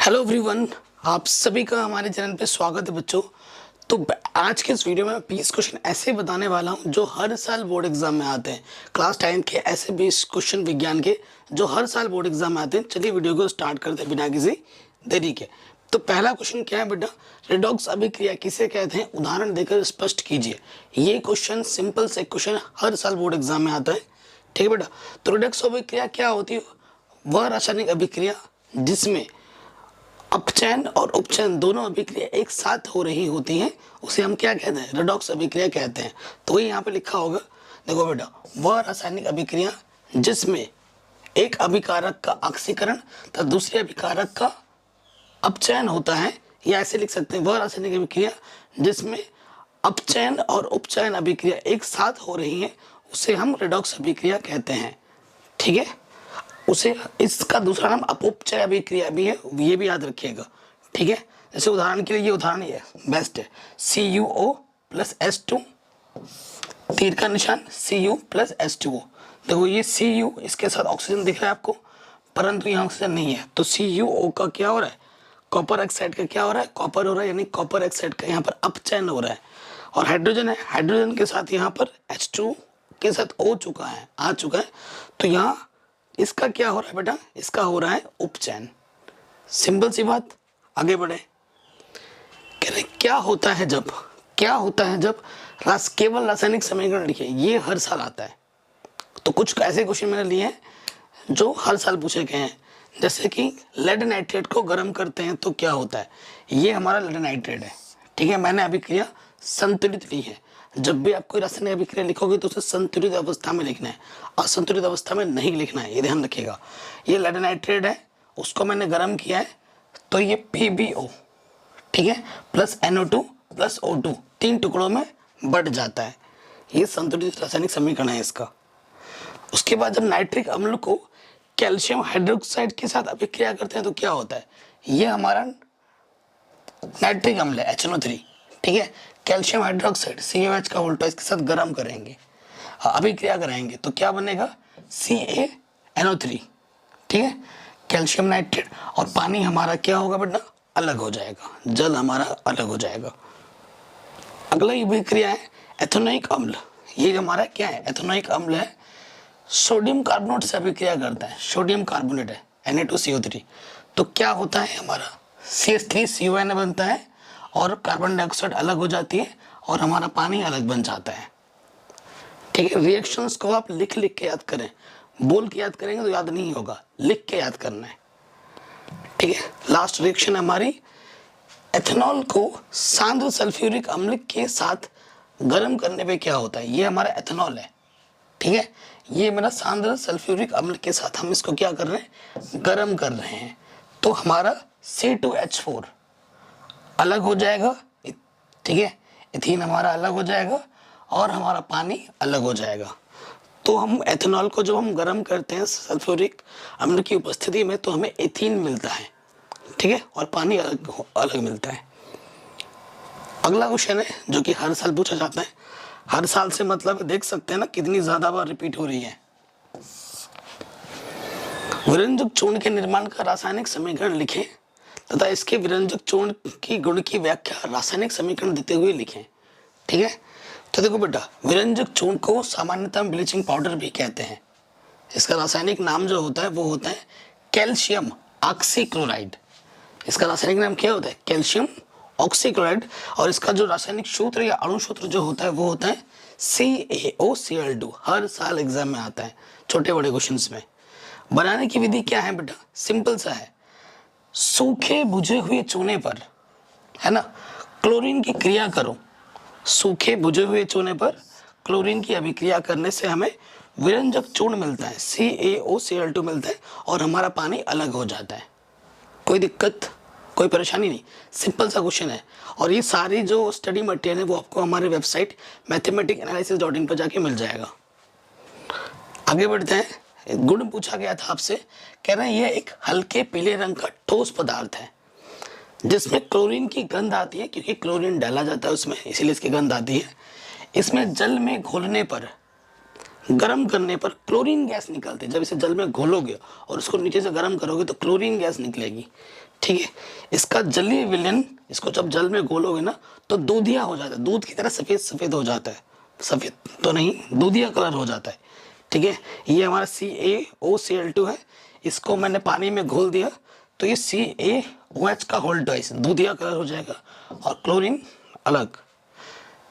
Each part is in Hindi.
हेलो एवरीवन, आप सभी का हमारे चैनल पे स्वागत है बच्चों। तो आज के इस वीडियो में मैं 20 क्वेश्चन ऐसे बताने वाला हूं जो हर साल बोर्ड एग्जाम में आते हैं। क्लास 10 के ऐसे 20 क्वेश्चन विज्ञान के जो हर साल बोर्ड एग्जाम में आते हैं। चलिए वीडियो को स्टार्ट करते हैं बिना किसी देरी के। तो पहला क्वेश्चन क्या है बेटा, रेडॉक्स अभिक्रिया किसे कहते हैं, उदाहरण देकर स्पष्ट कीजिए। ये क्वेश्चन सिंपल से क्वेश्चन हर साल बोर्ड एग्जाम में आता है, ठीक है बेटा। तो रेडॉक्स अभिक्रिया क्या होती है? वह रासायनिक अभिक्रिया जिसमें अपचयन और उपचयन दोनों अभिक्रिया एक साथ हो रही होती हैं, उसे हम क्या कहते हैं? रेडॉक्स अभिक्रिया कहते हैं। तो वही यहाँ पे लिखा होगा, देखो बेटा, वह रासायनिक अभिक्रिया जिसमें एक अभिकारक का ऑक्सीकरण तथा दूसरे अभिकारक का अपचयन होता है, या ऐसे लिख सकते हैं, वह रासायनिक अभिक्रिया जिसमें अपचयन और उपचयन अभिक्रिया एक साथ हो रही है, उसे हम रेडॉक्स अभिक्रिया कहते हैं, ठीक है। उसे इसका दूसरा नाम अपउपचय अभिक्रिया भी है, ये भी याद रखिएगा, ठीक है। जैसे उदाहरण के लिए ये उदाहरण ये बेस्ट है, CuO प्लस H2, तीर का निशान Cu प्लस H2O। देखो ये Cu इसके साथ ऑक्सीजन दिख रहा है आपको, परंतु यहाँ ऑक्सीजन नहीं है। तो CuO का क्या हो रहा है? कॉपर ऑक्साइड का क्या हो रहा है? कॉपर हो रहा है, यानी कॉपर ऑक्साइड का यहाँ पर अपचयन हो रहा है। और हाइड्रोजन है, हाइड्रोजन के साथ यहाँ पर H2 के साथ आ चुका है। तो यहाँ इसका क्या हो रहा है बेटा? इसका हो रहा है उपचयन। सिंपल सी बात, आगे बढ़े। कह रहे क्या होता है जब केवल रासायनिक समीकरण लिखे। ये हर साल आता है। तो कुछ ऐसे क्वेश्चन मैंने लिए हैं जो हर साल पूछे गए हैं। जैसे कि लेड नाइट्रेट को गर्म करते हैं तो क्या होता है? ये हमारा लेड नाइट्रेट है, ठीक है। मैंने अभिक्रिया संतुलित ली है। जब भी आप कोई रासायनिक अभिक्रिया लिखोगे तो उसे संतुलित अवस्था में लिखना है, असंतुलित अवस्था में नहीं लिखना है, ये ध्यान रखिएगा। ये लेड नाइट्रेट है, उसको मैंने गर्म किया है, तो ये PbO, ठीक है, प्लस NO2 प्लस O2 तीन टुकड़ों में बढ़ जाता है। ये संतुलित रासायनिक समीकरण है इसका। उसके बाद जब नाइट्रिक अम्ल को कैल्शियम हाइड्रोक्साइड के साथ अभिक्रिया करते हैं तो क्या होता है? ये हमारा नाइट्रिक अम्ल है HNO3, ठीक है। कैल्शियम हाइड्रोक्साइड CaOH का उल्टा इसके साथ गर्म करेंगे, अभिक्रिया कराएंगे, तो क्या बनेगा? CaNO3, ठीक है। कैल्शियम नाइट्रेट और पानी हमारा क्या होगा बेटा? अलग हो जाएगा, जल हमारा अलग हो जाएगा। अगला अभिक्रिया है एथेनोइक अम्ल। ये हमारा क्या है? एथेनोइक अम्ल है, सोडियम कार्बोनेट से अभिक्रिया करता है। सोडियम कार्बोनेट है Na2CO3। तो क्या होता है? हमारा CH3CON बनता है और कार्बन डाइऑक्साइड अलग हो जाती है और हमारा पानी अलग बन जाता है, ठीक है। रिएक्शंस को आप लिख के याद करें, बोल के याद करेंगे तो याद नहीं होगा, लिख के याद करना है, ठीक है। लास्ट रिएक्शन हमारी एथेनॉल को सांद्र सल्फ्यूरिक अम्ल के साथ गर्म करने पे क्या होता है? ये हमारा एथेनॉल है, ठीक है। ये मेरा सांद्र सल्फ्यूरिक अम्ल के साथ हम इसको क्या कर रहे हैं? गर्म कर रहे हैं। तो हमारा C2H4 अलग हो जाएगा, ठीक है। इथीन हमारा अलग हो जाएगा और हमारा पानी अलग हो जाएगा। तो हम एथेनॉल को जब हम गर्म करते हैं सल्फ्यूरिक अम्ल की उपस्थिति में तो हमें इथीन मिलता है, ठीक है, और पानी अलग मिलता है। अगला क्वेश्चन है जो कि हर साल पूछा जाता है। हर साल से मतलब देख सकते हैं ना कितनी ज्यादा बार रिपीट हो रही है। विरंजक चूर्ण के निर्माण का रासायनिक समीकरण लिखें तथा इसके विरंजक चूर्ण की गुण की व्याख्या रासायनिक समीकरण देते हुए लिखें, ठीक है। तो देखो बेटा, विरंजक चूर्ण को सामान्यतः ब्लीचिंग पाउडर भी कहते हैं। इसका रासायनिक नाम जो होता है वो होता है कैल्शियम ऑक्सीक्लोराइड। इसका रासायनिक नाम क्या होता है? Calcium oxychloride. और इसका जो रासायनिक सूत्र या अणु सूत्र जो होता है वो होता है CaOCl2। हर साल एग्जाम में आता है, छोटे बड़े क्वेश्चंस में। बनाने की विधि क्या है बेटा? सिंपल सा है, सूखे बुझे हुए चूने पर, है ना, क्लोरीन की क्रिया करो। सूखे बुझे हुए चूने पर क्लोरीन की अभिक्रिया करने से हमें विरंजक चूर्ण मिलता है, CaOCl2 मिलता है और हमारा पानी अलग हो जाता है। कोई दिक्कत, कोई परेशानी नहीं, सिंपल सा क्वेश्चन है। और ये सारी जो स्टडी मटेरियल है वो आपको हमारे वेबसाइट mathematicanalysis.in पर जाके मिल जाएगा। आगे बढ़ते हैं। गुण पूछा गया था आपसे, कह रहे हैं यह एक हल्के पीले रंग का ठोस पदार्थ है जिसमें क्लोरीन की गंध आती है, क्योंकि क्लोरीन डाला जाता है उसमें, इसीलिए इसकी गंध आती है। इसमें जल में घोलने पर गर्म करने पर क्लोरीन गैस निकलती है। जब इसे जल में घोलोगे और उसको नीचे से गर्म करोगे तो क्लोरीन गैस निकलेगी, ठीक है। इसका जलीय विलयन, इसको जब जल में घोलोगे ना तो दूधिया हो जाता है, दूध की तरह सफ़ेद सफ़ेद हो जाता है, सफ़ेद तो नहीं, दूधिया कलर हो जाता है, ठीक है। ये हमारा CaOCl2 है, इसको मैंने पानी में घोल दिया तो ये CaOH का होल ट्वाइस दूधिया कलर हो जाएगा और क्लोरीन अलग।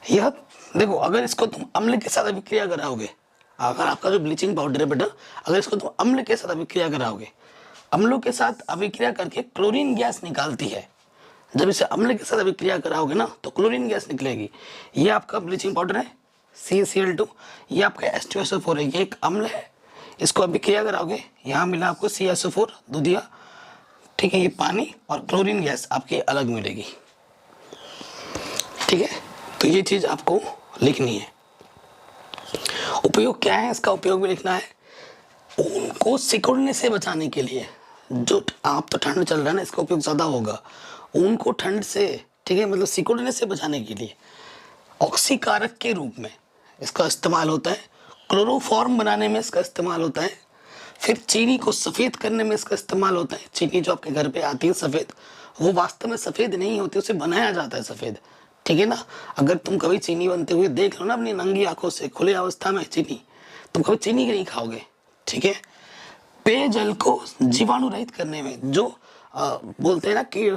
यह देखो, अगर इसको तुम अम्ल के साथ अभिक्रिया कराओगे, अगर आपका जो ब्लीचिंग पाउडर है बेटा, अगर इसको तुम अम्ल के साथ अभिक्रिया कराओगे, अम्लों के साथ अभिक्रिया करके क्लोरीन गैस निकालती है। जब इसे अम्ल के साथ अभिक्रिया कराओगे ना तो क्लोरीन गैस निकलेगी। ये आपका ब्लीचिंग पाउडर है CaCl2, ये आपका H2SO4 है, ये एक अम्ल है, इसको अभिक्रिया कराओगे, यहाँ मिला आपको CaSO4 दूधिया, ठीक है। ये पानी और क्लोरीन गैस आपकी अलग मिलेगी, ठीक है। तो ये चीज़ आपको लिखनी है। उपयोग क्या है, इसका उपयोग भी लिखना है। ऊन को सिकुड़ने से बचाने के लिए, जो आप तो ठंड चल रहा है ना, इसका उपयोग ज़्यादा होगा। ऊन को ठंड से, ठीक है, मतलब सिकुड़ने से बचाने के लिए ऑक्सीकारक के रूप में इसका इस्तेमाल होता है। क्लोरोफॉर्म बनाने में इसका इस्तेमाल होता है। फिर चीनी को सफ़ेद करने में इसका इस्तेमाल होता है। चीनी जो आपके घर पे आती है सफ़ेद, वो वास्तव में सफ़ेद नहीं होती, उसे बनाया जाता है सफ़ेद, ठीक है ना। अगर तुम कभी चीनी बनते हुए देख लो ना अपनी नंगी आंखों से, खुले अवस्था में चीनी, तुम कभी चीनी नहीं खाओगे, ठीक है। पेयजल को जीवाणु रहित करने में जो बोलते हैं ना कि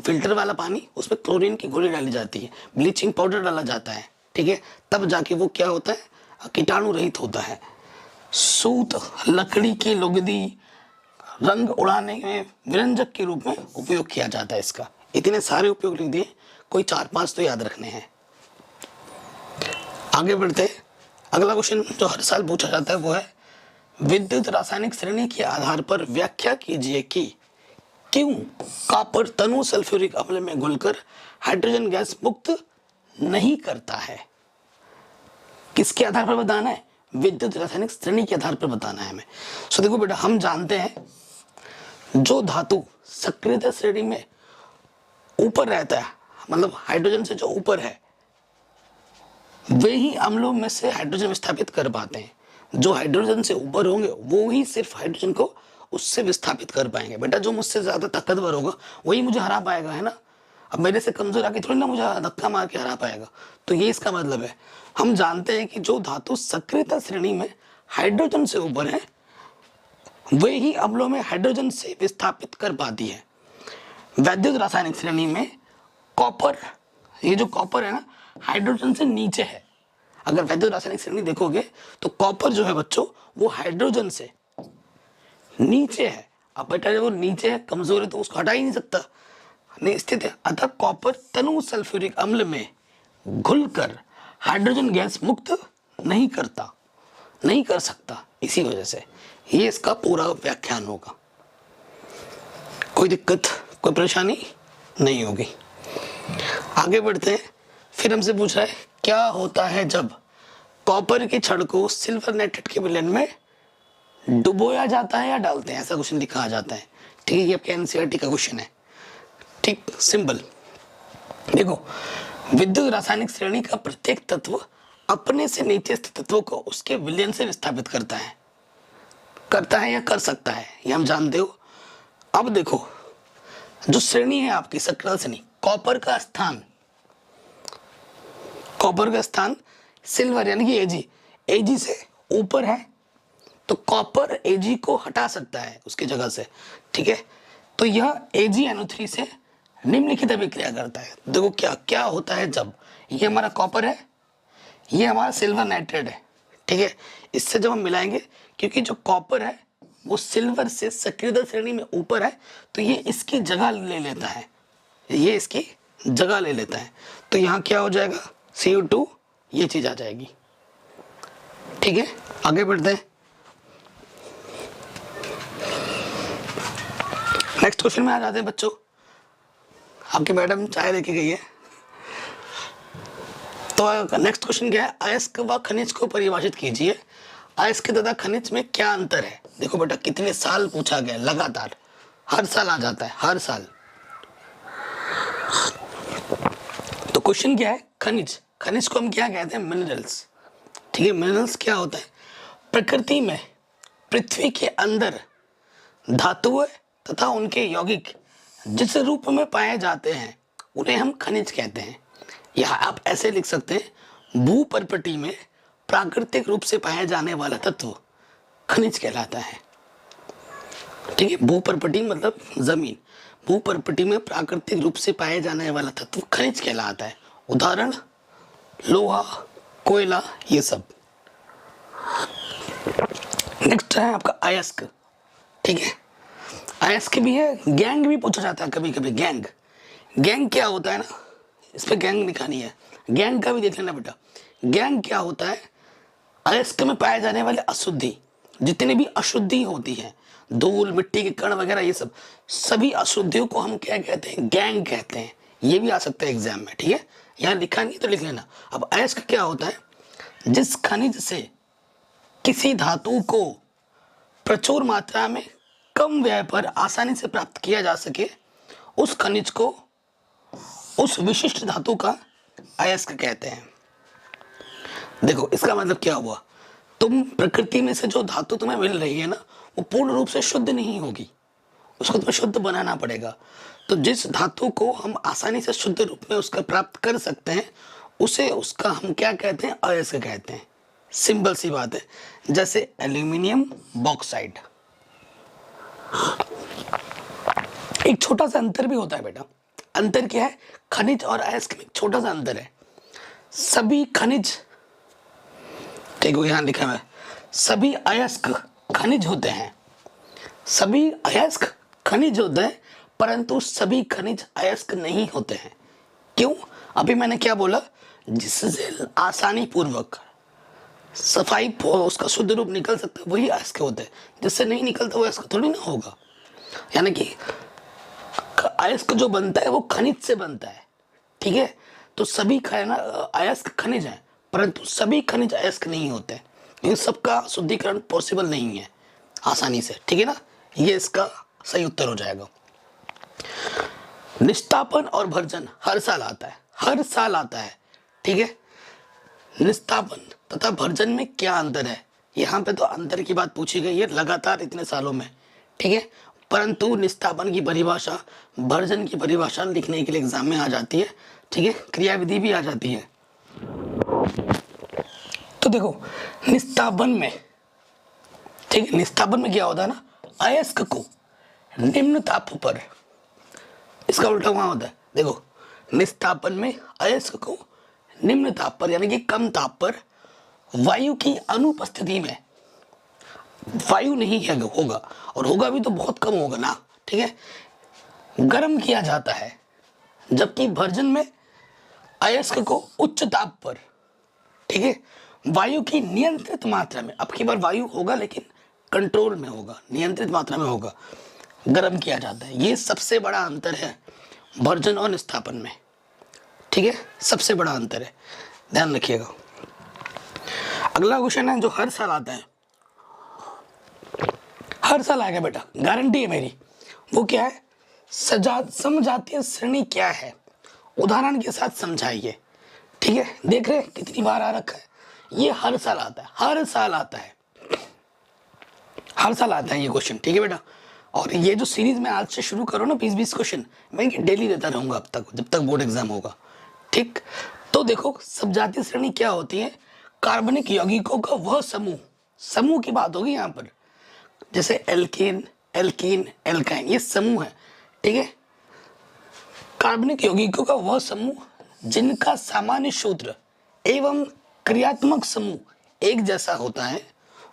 फिल्टर वाला पानी, उसमें क्लोरीन की गोली डाली जाती है, ब्लीचिंग पाउडर डाला जाता है, ठीक है, तब जाके वो क्या होता है, कीटाणु रहित होता है। सूत, लकड़ी की लुगदी, रंग उड़ाने में व्यंजक के रूप में उपयोग किया जाता है इसका। इतने सारे उपयोग लिख दिए, कोई 4-5 तो याद रखने हैं। आगे बढ़ते हैं। अगला क्वेश्चन जो हर साल पूछा जाता है वो है, विद्युत रासायनिक श्रेणी के आधार पर व्याख्या कीजिए कि क्यों कॉपर तनु सल्फ्यूरिक अम्ल में घुलकर हाइड्रोजन गैस मुक्त नहीं करता है। किसके आधार पर बताना है, विद्युत रासायनिक श्रेणी के आधार पर बताना है हमें। सो देखो बेटा, हम जानते हैं जो धातु सक्रियता श्रेणी में ऊपर रहता है, मतलब हाइड्रोजन से जो ऊपर है, वे ही अम्लों में से हाइड्रोजन विस्थापित कर पाते हैं। जो हाइड्रोजन से ऊपर होंगे वो ही सिर्फ हाइड्रोजन को उससे विस्थापित कर पाएंगे। बेटा जो मुझसे ज्यादा ताकतवर होगा वही मुझे हरा पाएगा, है ना। अब मेरे से कमजोर आके थोड़ी ना मुझे धक्का मार के हरा पाएगा। तो ये इसका मतलब है। हम जानते हैं कि जो धातु सक्रियता श्रेणी में हाइड्रोजन से ऊपर है वे ही अम्लों में हाइड्रोजन से विस्थापित कर पाती है। वैद्युत रासायनिक श्रेणी में कॉपर, ये जो कॉपर है ना, हाइड्रोजन से नीचे है। अगर वैद्युत रासायनिक श्रेणी देखोगे तो कॉपर जो है बच्चों वो हाइड्रोजन से नीचे है। अब बेटा जब वो नीचे है, कमजोर है, तो उसको हटा ही नहीं सकता, नहीं स्थित है। अतः कॉपर तनु सल्फ्यूरिक अम्ल में घुलकर हाइड्रोजन गैस मुक्त नहीं करता, नहीं कर सकता। इसी वजह से ये इसका पूरा व्याख्यान होगा। कोई दिक्कत, कोई परेशानी नहीं होगी। आगे बढ़ते हैं। फिर हमसे पूछ रहा है क्या होता है जब कॉपर की छड़ को सिल्वर नाइट्रेट के विलयन में डुबोया जाता है या डालते हैं, ऐसा क्वेश्चन लिखा आ जाता है, ठीक है। ये आपके एनसीईआरटी का क्वेश्चन है, ठीक, सिंपल। देखो, विद्युत रासायनिक श्रेणी का प्रत्येक तत्व अपने से नीचे स्थित तत्वों को उसके विलयन से विस्थापित करता है या कर सकता है, ये हम जानते हो। अब देखो, जो श्रेणी है आपकी सक्रिय श्रेणी, कॉपर का स्थान सिल्वर यानी कि एजी से ऊपर है, तो कॉपर एजी को हटा सकता है उसकी जगह से, ठीक है। तो यह AgNO3 से निम्नलिखित अभिक्रिया करता है। देखो क्या क्या होता है जब ये हमारा कॉपर है, ये हमारा सिल्वर नाइट्रेट है, ठीक है। इससे जब हम मिलाएंगे, क्योंकि जो कॉपर है वो सिल्वर से सक्रियता श्रेणी में ऊपर है, तो ये इसकी जगह ले लेता है, ये इसकी जगह ले लेता है। तो यहाँ क्या हो जाएगा, CO2, ये चीज आ जाएगी, ठीक है। आगे बढ़ते हैं। नेक्स्ट क्वेश्चन में आ जाते हैं बच्चों। आपकी मैडम चाय लेके गई है। तो नेक्स्ट क्वेश्चन क्या है, अयस्क व खनिज को परिभाषित कीजिए। अयस्क तथा खनिज में क्या अंतर है। देखो बेटा, कितने साल पूछा गया, लगातार हर साल आ जाता है, हर साल। तो क्वेश्चन क्या है, खनिज को हम क्या कहते हैं, मिनरल्स, ठीक है। मिनरल्स क्या होता है, प्रकृति में पृथ्वी के अंदर धातुएं तथा उनके यौगिक जिस रूप में पाए जाते हैं उन्हें हम खनिज कहते हैं। या आप ऐसे लिख सकते हैं, भूपर्पटी में प्राकृतिक रूप से पाया जाने वाला तत्व खनिज कहलाता है। ठीक है, भूपर्पटी मतलब जमीन, भूपर्पटी में प्राकृतिक रूप से पाए जाने वाला तत्व खनिज कहलाता है। उदाहरण लोहा, कोयला, ये सब। नेक्स्ट है आपका अयस्क। ठीक है, अयस्क भी है, गैंग भी पूछा जाता है कभी कभी। गैंग, गैंग क्या होता है ना, इस पे गैंग लिखानी है, गैंग का भी देख लेना बेटा। गैंग क्या होता है, अयस्क में पाए जाने वाले अशुद्धि, जितनी भी अशुद्धि होती है, धूल, मिट्टी के कण वगैरह, ये सब सभी अशुद्धियों को हम क्या कहते हैं, गैंग कहते हैं। ये भी आ सकता है एग्जाम में। ठीक है, यहाँ लिखा नहीं तो लिख लेना। अब अयस्क क्या होता है, जिस खनिज से किसी धातु को प्रचुर मात्रा में कम व्यय पर आसानी से प्राप्त किया जा सके, उस खनिज को, उस विशिष्ट धातु का अयस्क कहते हैं। देखो इसका मतलब क्या हुआ, तुम प्रकृति में से जो धातु तुम्हें मिल रही है ना, वो पूर्ण रूप से शुद्ध नहीं होगी, उसको तुम्हें शुद्ध बनाना पड़ेगा। तो जिस धातु को हम आसानी से शुद्ध रूप में उसका प्राप्त कर सकते हैं, उसे, उसका हम क्या कहते हैं, अयस्क कहते हैं। सिंपल सी बात है, जैसे एल्यूमिनियम बॉक्साइड। एक छोटा सा अंतर भी होता है बेटा। अंतर क्या है, खनिज और अयस्क में छोटा सा अंतर है। सभी खनिज, देखो यहां लिखा है, सभी अयस्क खनिज होते हैं, सभी अयस्क खनिज होते हैं, परंतु सभी खनिज अयस्क नहीं होते हैं। क्यों? अभी मैंने क्या बोला, जिससे आसानी पूर्वक सफाई उसका शुद्ध रूप निकल सकता है वही अयस्क होते हैं, जिससे नहीं निकलता वो अयस्क थोड़ी ना होगा। यानी कि अयस्क जो बनता है वो खनिज से बनता है। ठीक है, तो सभी अयस्क खनिज हैं, परंतु सभी खनिज अयस्क नहीं होते, इन सबका शुद्धिकरण पॉसिबल नहीं है आसानी से। ठीक है ना, ये इसका सही उत्तर हो जाएगा। निस्तापन और भर्जन हर साल आता है, हर साल आता है। ठीक है, निस्तापन तथा भर्जन में क्या अंतर है, यहाँ पे तो अंतर की बात पूछी गई है लगातार इतने सालों में। ठीक है, परंतु निस्तापन की परिभाषा, भर्जन की परिभाषा लिखने के लिए एग्जाम में आ जाती है। ठीक है, क्रियाविधि भी आ जाती है। तो देखो निस्तापन में, ठीक है, निस्तापन में क्या होता है ना, अयस्क को निम्न ताप पर, इसका उल्टा वहां होता है। देखो निस्तापन में अयस्क को निम्न ताप पर, यानी कि कम ताप पर, वायु की अनुपस्थिति में, वायु नहीं है होगा, और होगा भी तो बहुत कम होगा ना। ठीक है, गर्म किया जाता है, जबकि भर्जन में अयस्क को उच्च ताप पर, ठीक है, वायु की नियंत्रित मात्रा में, अब की बार वायु होगा लेकिन कंट्रोल में होगा, नियंत्रित मात्रा में होगा, गर्म किया जाता है। ये सबसे बड़ा अंतर है भर्जन और निस्तापन में। ठीक है, सबसे बड़ा अंतर है, ध्यान रखिएगा। अगला क्वेश्चन है जो हर साल आता है, हर साल आएगा बेटा, गारंटी है मेरी। वो क्या है, समजातीय श्रेणी क्या है, उदाहरण के साथ समझाइए। ठीक है, देख रहे कितनी बार आ रखा है, ये हर साल आता है, हर साल आता है, हर साल आता है ये क्वेश्चन। ठीक है बेटा, और ये जो सीरीज में आज से शुरू करो ना 20-20 क्वेश्चन, मैं डेली देता रहूंगा अब तक, जब तक बोर्ड एग्जाम होगा। ठीक, तो देखो समजातीय श्रेणी क्या होती है, कार्बनिक यौगिकों का वह समूह, समूह की बात होगी यहाँ पर, जैसे एल्केन, एल्कीन, एल्काइन, ये समूह है। ठीक है, कार्बनिक यौगिकों का वह समूह जिनका सामान्य सूत्र एवं क्रियात्मक समूह एक जैसा होता है,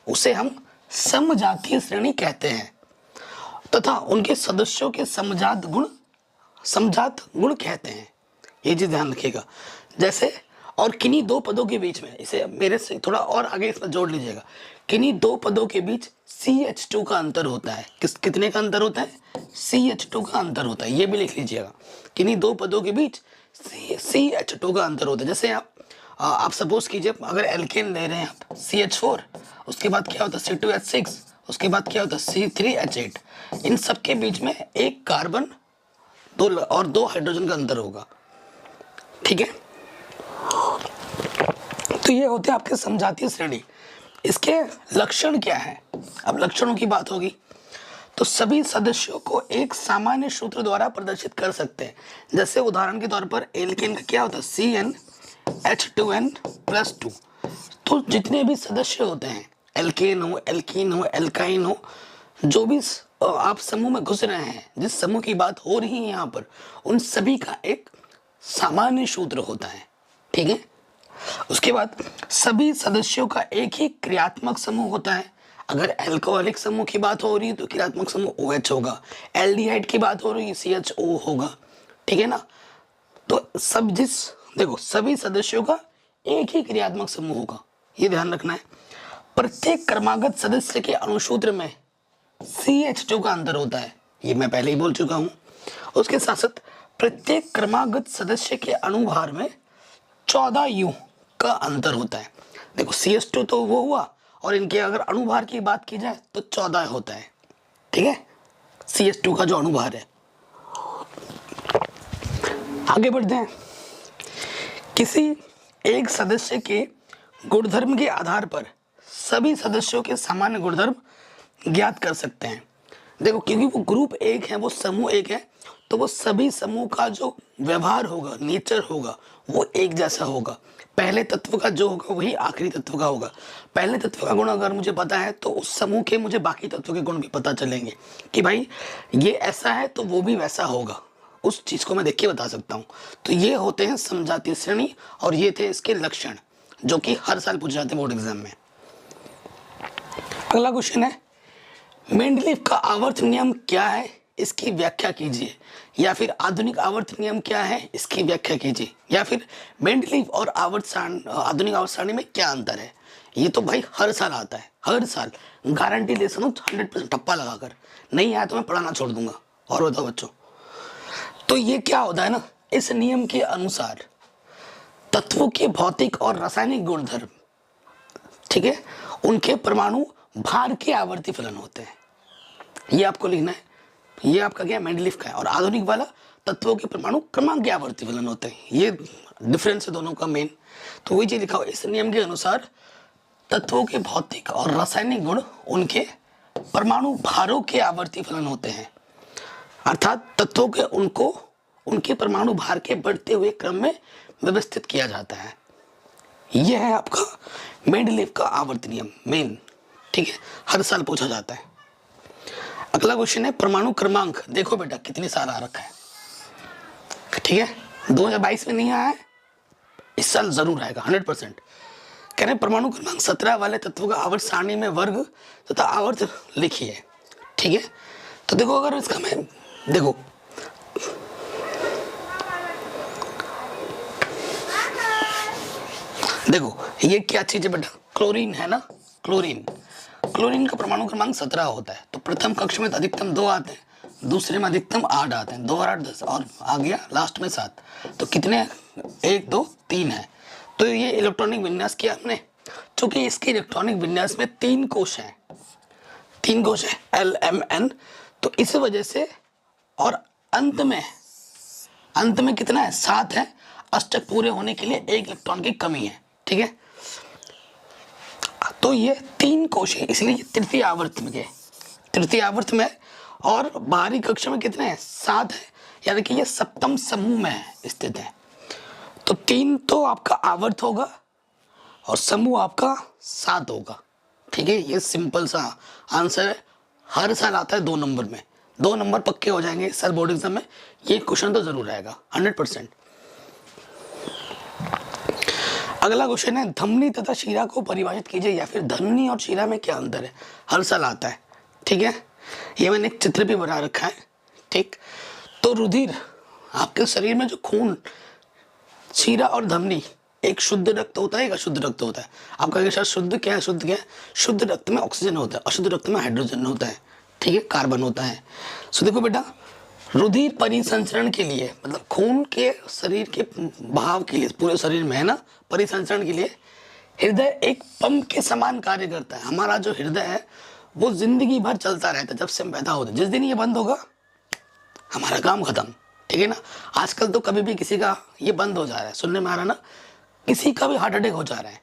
उसे हम समजातीय श्रेणी कहते हैं, तथा उनके सदस्यों के समजात गुण कहते हैं। ये चीज ध्यान रखिएगा। जैसे, और किन्हीं दो पदों के बीच में, इसे मेरे से थोड़ा और आगे इसमें जोड़ लीजिएगा, किन्हीं दो पदों के बीच CH2 का अंतर होता है। कितने का अंतर होता है, CH2 का अंतर होता है, ये भी लिख लीजिएगा। किन्हीं दो पदों के बीच CH2 का अंतर होता है। जैसे आप सपोज कीजिए, अगर एल्केन ले रहे हैं आप, CH4, उसके बाद क्या होता है C2H6, उसके बाद क्या होता है C3H8, इन सब के बीच में एक कार्बन और दो हाइड्रोजन का अंतर होगा। ठीक है, तो ये होते हैं आपके समजातीय श्रेणी। इसके लक्षण क्या है? अब लक्षणों की बात होगी तो सभी सदस्यों को एक सामान्य सूत्र द्वारा प्रदर्शित कर सकते हैं। जैसे उदाहरण के तौर पर एल्केन का क्या होता है? CnH2n+2। तो जितने भी सदस्य होते हैं, एल्केन हो, एल्कीन हो, एल्काइन हो, जो भी आप समूह में घुस रहे हैं, जिस समूह की बात हो रही है यहाँ पर, उन सभी का एक सामान्य सूत्र होता है। ठीक है। उसके बाद सभी सदस्यों का एक ही क्रियात्मक समूह होता है। अगर एल्कोहलिक समूह की बात हो रही है तो क्रियात्मक समूह OH होगा, एल्डिहाइड की बात हो रही है CHO होगा। ठीक है ना। तो देखो सभी सदस्यों का एक ही क्रियात्मक समूह होगा, ये ध्यान रखना है। प्रत्येक क्रमागत सदस्य के अणुसूत्र में CH2 का अंतर होता है, ये मैं पहले ही बोल चुका हूं। उसके साथ साथ प्रत्येक क्रमागत सदस्य के अणुभार में 14 U का अंतर होता है। देखो CH2 तो वो हुआ, और इनके अगर अणुभार की बात की जाए तो 14 होता है। ठीक है, CH2 का जो अणुभार है। आगे बढ़ते हैं। किसी एक सदस्य के गुणधर्म के आधार पर सभी सदस्यों के सामान्य गुणधर्म ज्ञात कर सकते हैं। देखो क्योंकि वो ग्रुप एक है, वो समूह एक है, तो वो सभी समूह का जो व्यवहार होगा, नेचर होगा, वो एक जैसा होगा। पहले तत्व का जो होगा वही आखिरी तत्व का होगा। पहले तत्व का गुण अगर मुझे पता है तो उस समूह के मुझे बाकी तत्व के गुण भी पता चलेंगे कि भाई ये ऐसा है तो वो भी वैसा होगा। उस चीज को मैं देख के बता सकता हूँ। तो ये होते हैं समजातीय श्रेणी, और ये थे इसके लक्षण जो कि हर साल पूछे जाते हैं बोर्ड एग्जाम में। अगला क्वेश्चन है, मेंडलीव का आवर्त नियम क्या है, इसकी व्याख्या कीजिए। या फिर आधुनिक आवर्त नियम क्या है, इसकी व्याख्या कीजिए। या फिर मेंडलीव और आधुनिक आवर्त सारणी में क्या अंतर है। ये तो भाई हर साल आता है, हर साल गारंटी ले सकूं 100% ठप्पा लगाकर। नहीं आया तो मैं पढ़ाना छोड़ दूंगा। और बताओ बच्चों, तो ये क्या होता है ना, इस नियम के अनुसार तत्वों के भौतिक और रासायनिक गुणधर्म, ठीक है, उनके परमाणु भार के आवर्ती फलन होते हैं। ये आपको लिखना है। ये आपका क्या, मेंडलीव का है। और आधुनिक वाला तत्वों के परमाणु क्रमांक के आवर्ती फलन होते हैं। ये डिफरेंस है दोनों का मेन। तो वही चीज लिखा हो, इस नियम के अनुसार तत्वों के भौतिक और रासायनिक गुण उनके परमाणु भारों के आवर्ती फलन होते हैं। अर्थात तत्वों के उनके परमाणु भार के बढ़ते हुए क्रम में व्यवस्थित किया जाता है। यह है आपका मेंडलीव का आवर्त नियम मेन। ठीक है, हर साल पूछा जाता है। अगला क्वेश्चन है परमाणु क्रमांक। देखो बेटा कितनी साल आ रखा है। ठीक है, 2022 में नहीं आया है, इस साल जरूर आएगा 100%। कह रहे परमाणु क्रमांक 17 वाले तत्वों का आवर्त सारणी में वर्ग तथा आवर्त लिखिए। ठीक है, तो देखो अगर इसका मैं देखो ये क्या चीज है बेटा, क्लोरीन है ना। क्लोरीन का परमाणु क्रमांक 17 होता है। तो प्रथम कक्ष में अधिकतम 2 आते हैं, दूसरे में अधिकतम 8 आते हैं। 2 और 8 10, और आ गया लास्ट में 7। तो कितने, 1 2 3 है। तो ये इलेक्ट्रॉनिक विन्यास किया हमने। चूंकि इसके इलेक्ट्रॉनिक विन्यास में 3 कोश है LMN, तो इस वजह से, और अंत में कितना है, 7 है। अष्टक पूरे होने के लिए 1 इलेक्ट्रॉन की कमी है। ठीक है, तो ये 3 कोश है, इसलिए तृतीय आवर्त में और बाहरी कक्ष में कितने हैं, 7 है। यानी कि ये सप्तम समूह में स्थित है। तो 3 तो आपका आवर्त होगा और समूह आपका 7 होगा। ठीक है, ये सिंपल सा आंसर है। हर साल आता है 2 नंबर में। 2 नंबर पक्के हो जाएंगे सर बोर्ड एग्जाम में। ये क्वेश्चन तो जरूर आएगा 100%। अगला क्वेश्चन है, धमनी तथा शिरा को परिभाषित कीजिए। या फिर धमनी और शिरा में क्या अंतर है, हर साल आता है। ठीक है, ये मैंने एक चित्र भी बना रखा है। ठीक, तो रुधिर, आपके शरीर में जो खून, शिरा और धमनी, एक शुद्ध रक्त होता है, एक अशुद्ध रक्त होता है। आपका क्या शुद्ध क्या है, शुद्ध रक्त में ऑक्सीजन होता है, अशुद्ध रक्त में हाइड्रोजन होता है। ठीक है, कार्बन होता है। सो देखो बेटा, रुधिर परिसंचरण के लिए, मतलब खून के शरीर के बहाव के लिए, पूरे शरीर में है ना, परिसंचरण के लिए हृदय एक पंप के समान कार्य करता है। हमारा जो हृदय है वो जिंदगी भर चलता रहता है, जब से हम पैदा होते हैं। जिस दिन ये बंद होगा हमारा काम खत्म। ठीक है ना। आजकल तो कभी भी किसी का ये बंद हो जा रहा है, सुनने में आ रहा ना, किसी का भी हार्ट अटैक हो जा रहा है।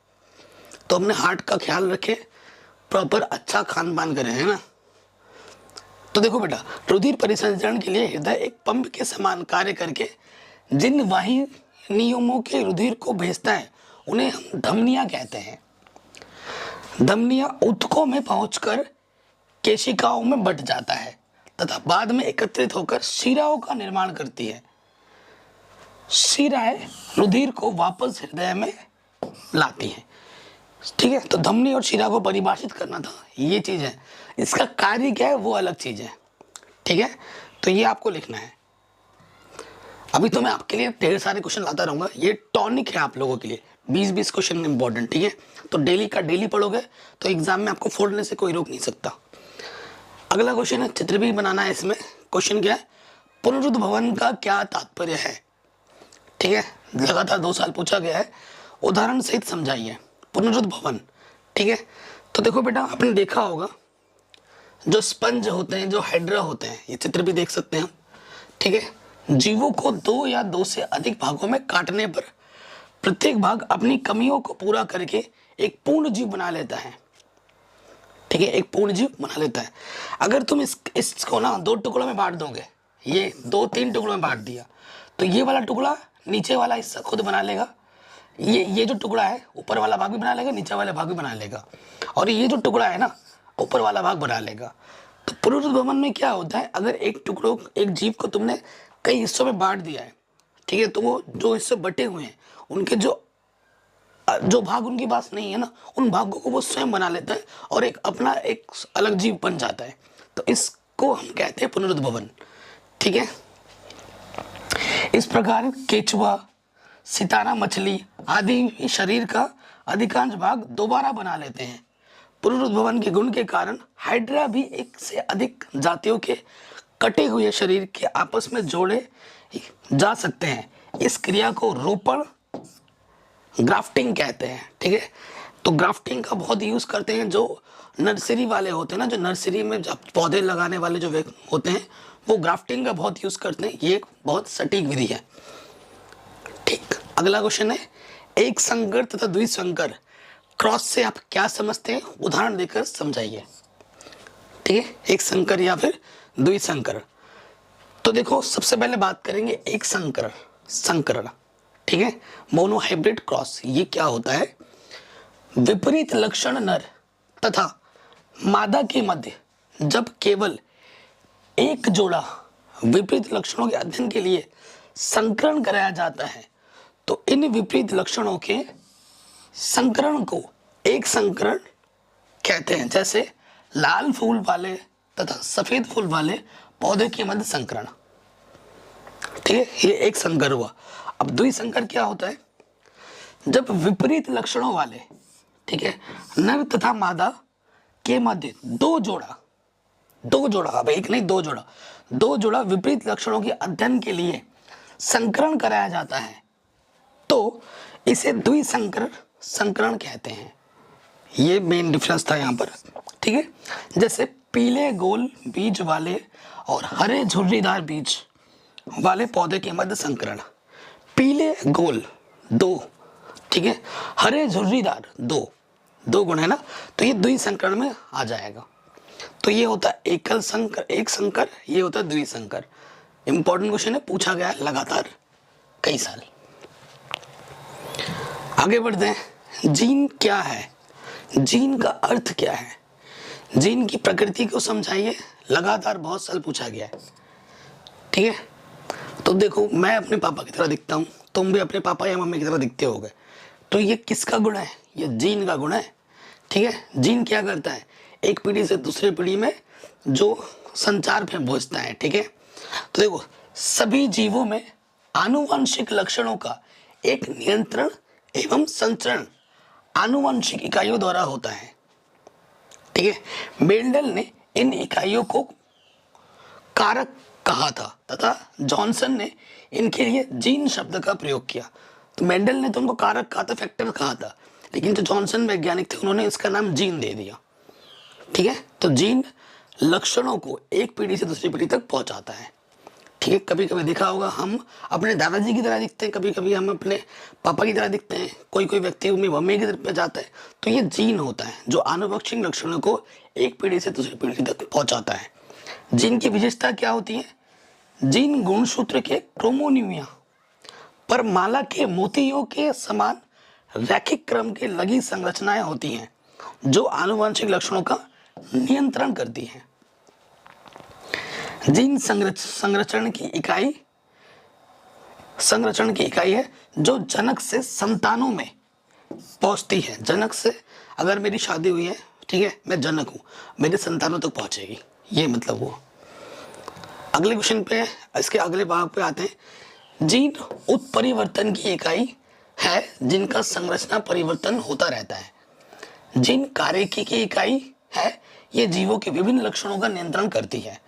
तो अपने हार्ट का ख्याल रखें, प्रॉपर अच्छा खान पान करें, है ना। तो देखो बेटा, रुधिर परिसंचरण के लिए हृदय एक पंप के समान कार्य करके जिन वाहिनियों के रुधिर को भेजता है उन्हें हम धमनियां कहते हैं। धमनियां ऊतकों में पहुंचकर केशिकाओं में बट जाता है तथा बाद में एकत्रित होकर शिराओं का निर्माण करती है। शिराएं रुधिर को वापस हृदय में लाती हैं। ठीक है, तो धमनी और शिरा को परिभाषित करना था, ये चीज है। इसका कार्य क्या है वो अलग चीज है। ठीक है, तो ये आपको लिखना है। अभी तो मैं आपके लिए ढेर सारे क्वेश्चन लाता रहूंगा, ये टॉनिक है आप लोगों के लिए। 20-20 क्वेश्चन इंपॉर्टेंट। ठीक है, तो डेली का डेली पढ़ोगे तो एग्जाम में आपको फोड़ने से कोई रोक नहीं सकता। अगला क्वेश्चन है, चित्र भी बनाना है इसमें। क्वेश्चन क्या है, पुनरुद्ध भवन का क्या तात्पर्य है। ठीक है, लगातार 2 साल पूछा गया है, उदाहरण सहित समझाइए। पुनरुद्ध भवन, ठीक है, तो देखो बेटा, आपने देखा होगा जो स्पंज होते हैं, जो हाइड्रा होते हैं, ये चित्र भी देख सकते हैं हम। ठीक है, जीवों को 2 या 2 से अधिक भागों में काटने पर प्रत्येक भाग अपनी कमियों को पूरा करके एक पूर्ण जीव बना लेता है। ठीक है, एक पूर्ण जीव बना लेता है। अगर तुम इसको ना 2 टुकड़ों में बांट दोगे, ये 2-3 टुकड़ों में बांट दिया, तो ये वाला टुकड़ा नीचे वाला हिस्सा खुद बना लेगा, ये जो टुकड़ा है ऊपर वाला भाग भी बना लेगा, नीचे वाला भाग भी बना लेगा, और ये जो टुकड़ा है ना ऊपर वाला भाग बना लेगा। तो पुनरुद्ध भवन में क्या होता है, अगर एक जीव को तुमने कई हिस्सों में बांट दिया है, ठीक है, तो वो जो हिस्से बटे हुए हैं उनके जो भाग उनके पास नहीं है ना, उन भागों को वो स्वयं बना लेता है और एक अपना एक अलग जीव बन जाता है। तो इसको हम कहते हैं पुनरुद्ध भवन। ठीक है, इस प्रकार केचुआ, सितारा मछली आदि शरीर का अधिकांश भाग दोबारा बना लेते हैं। पुनरुद्ध भवन के गुण के कारण हाइड्रा भी 1 से अधिक जातियों के कटे हुए शरीर के आपस में जोड़े जा सकते हैं। इस क्रिया को रोपण, ग्राफ्टिंग कहते हैं। ठीक है, तो ग्राफ्टिंग का बहुत यूज करते हैं जो नर्सरी वाले होते हैं ना, जो नर्सरी में जब पौधे लगाने वाले जो होते हैं वो ग्राफ्टिंग का बहुत यूज करते हैं। ये एक बहुत सटीक विधि है। ठीक, अगला क्वेश्चन है, एक संकर तथा द्विसंकर क्रॉस से आप क्या समझते हैं, उदाहरण देकर समझाइए। ठीक है, एक संकर या फिर द्विसंकर। तो देखो, सबसे पहले बात करेंगे एक संकरण। ठीक है, मोनोहाइब्रिड क्रॉस, ये क्या होता है, विपरीत लक्षण नर तथा मादा के मध्य जब केवल एक जोड़ा विपरीत लक्षणों के अध्ययन के लिए संकरण कराया जाता है तो इन विपरीत लक्षणों के संकरण को एक संकरण कहते हैं। जैसे लाल फूल वाले तथा सफेद फूल वाले पौधे के मध्य संकरण। ठीक है, ये एक संकर हुआ। अब द्विसंकर क्या होता है, जब विपरीत लक्षणों वाले, ठीक है, नर तथा मादा के मध्य दो जोड़ा, अब एक नहीं दो जोड़ा विपरीत लक्षणों के अध्ययन के लिए संकरण कराया जाता है तो इसे द्विसंकर संकरण कहते हैं। ये मेन डिफरेंस था यहाँ पर। ठीक है, जैसे पीले गोल बीज वाले और हरे झुर्रीदार बीज वाले पौधे के मध्य संकरण। पीले गोल 2, ठीक है, हरे झुर्रीदार 2 गुण है ना, तो ये द्विसंकरण में आ जाएगा। तो ये होता है एक संकर, ये होता है द्विसंकर। इंपॉर्टेंट क्वेश्चन है, पूछा गया लगातार कई साल। आगे बढ़ते हैं, जीन क्या है, जीन का अर्थ क्या है, जीन की प्रकृति को समझाइए। लगातार बहुत साल पूछा गया है। ठीक है, तो देखो, मैं अपने पापा की तरह दिखता हूँ, तुम भी अपने पापा या मम्मी की तरह दिखते होगे, तो ये किसका गुण है, ये जीन का गुण है। ठीक है, जीन क्या करता है, एक पीढ़ी से दूसरी पीढ़ी में जो संचार में पहुंचता है। ठीक है, तो देखो, सभी जीवों में आनुवंशिक लक्षणों का एक नियंत्रण एवं संचरण आनुवंशिक इकाइयों द्वारा होता है। ठीक है, मेंडल ने इन इकाइयों को कारक कहा था तथा जॉनसन ने इनके लिए जीन शब्द का प्रयोग किया। तो मेंडल ने तो उनको कारक कहा था, फैक्टर कहा था, लेकिन जो जॉनसन वैज्ञानिक थे उन्होंने इसका नाम जीन दे दिया। ठीक है, तो जीन लक्षणों को एक पीढ़ी से दूसरी पीढ़ी तक पहुंचाता है। ठीक है, कभी कभी देखा होगा हम अपने दादाजी की तरह दिखते हैं, कभी कभी हम अपने पापा की तरह दिखते हैं, कोई कोई व्यक्ति अपनी मम्मी की तरफ जाता है। तो ये जीन होता है जो आनुवंशिक लक्षणों को एक पीढ़ी से दूसरी पीढ़ी तक पहुंचाता है। जीन की विशेषता क्या होती है? जीन गुणसूत्र के क्रोमोसोमिया पर माला के मोतियों के समान रैखिक क्रम के लगी संरचनाएं होती हैं जो आनुवंशिक लक्षणों का नियंत्रण करती हैं। जीन संरचरण की इकाई है जो जनक से संतानों में पहुंचती है। जनक से अगर मेरी शादी हुई है, ठीक है, मैं जनक हूं, मेरे संतानों तक पहुंचेगी, ये मतलब वो। अगले क्वेश्चन पे, इसके अगले भाग पे आते हैं। जीन उत्परिवर्तन की इकाई है जिनका संरचना परिवर्तन होता रहता है। जीन कार्यकी की इकाई है, ये जीवों के विभिन्न लक्षणों का नियंत्रण करती है।